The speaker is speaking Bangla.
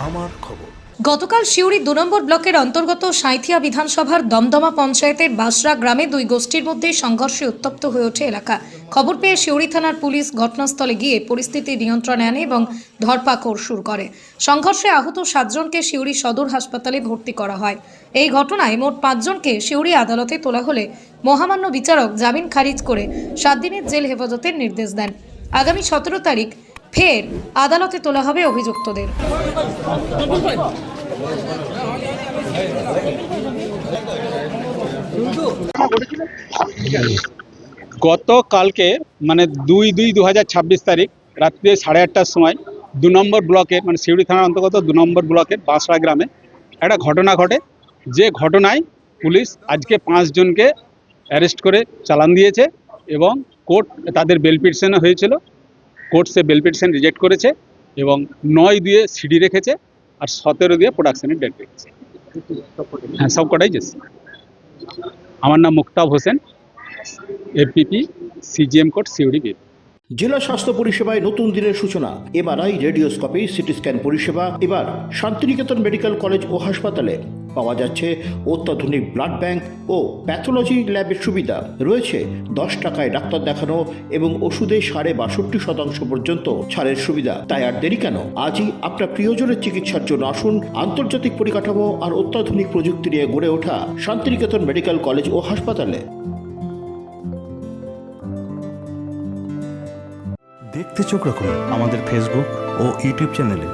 আমার খবর। গতকাল সিউড়ি ২ নম্বর ব্লকের অন্তর্গত সাঁইথিয়া বিধানসভার দমদমা পঞ্চায়েতের বাসরা গ্রামে দুই গোষ্ঠীর মধ্যে সংঘর্ষে উত্তপ্ত হয়ে ওঠে এলাকা। খবর পেয়ে সিউড়ি থানার পুলিশ ঘটনাস্থলে গিয়ে পরিস্থিতি নিয়ন্ত্রণে আনে এবং ধরপাকড় শুরু করে। সংঘর্ষে আহত 7 জনকে সিউড়ি সদর হাসপাতালে ভর্তি করা হয়। এই ঘটনায় মোট 5 জনকে সিউড়ি আদালতে তোলা হলে মহামান্য বিচারক জামিন খারিজ করে 7 দিনের জেল হেফাজতের নির্দেশ দেন। আগামী 17 তারিখ ফের আদালতে তোলা হবে অভিযুক্তদের। গতকালকে মানে 2/2/2026 তারিখ রাত্রে 8:30টার সময় 2 নম্বর ব্লকের মানে সিউড়ি থানার অন্তর্গত 2 নম্বর ব্লকের বাসরা গ্রামে একটা ঘটনা ঘটে। যে ঘটনায় পুলিশ আজকে 5 জনকে অ্যারেস্ট করে চালান দিয়েছে এবং কোর্ট তাদের বেল পিটিশন হয়েছিল। কোর্ট সে বেল পিটিশন রিজেক্ট করেছে এবং 9 দিয়ে সিডি রেখেছে আর 17 দিয়ে প্রোডাকশনের ডেট রেখেছে। হ্যাঁ, সবকটাই যেছে। আমার নাম Muktab Hossain, APP CGM court Suri বিল। জেলা স্বাস্থ্য পরিষেবায় নতুন দিনের সূচনা। এমআরআই, রেডিওস্কোপি, সিটি স্ক্যান পরিষেবা এবার শান্তিনিকেতন মেডিকেল কলেজ ও হাসপাতালে পাওয়া যাচ্ছে। অত্যাধুনিক ব্লাড ব্যাংক ও প্যাথোলজি ল্যাবের সুবিধা রয়েছে। 10 টাকায় ডাক্তার দেখানো এবং ওষুধে 62% পর্যন্ত ছাড়ের সুবিধা। তাই আর দেরি কেন? আজই আপনার প্রিয়জনের চিকিৎসার জন্য আসুন আন্তর্জাতিক পরিকাঠামো আর অত্যাধুনিক প্রযুক্তি নিয়ে গড়ে ওঠা শান্তিনিকেতন মেডিকেল কলেজ ও হাসপাতালে। দেখতে চোখ রাখুন আমাদের ফেসবুক ও ইউটিউব চ্যানেলে।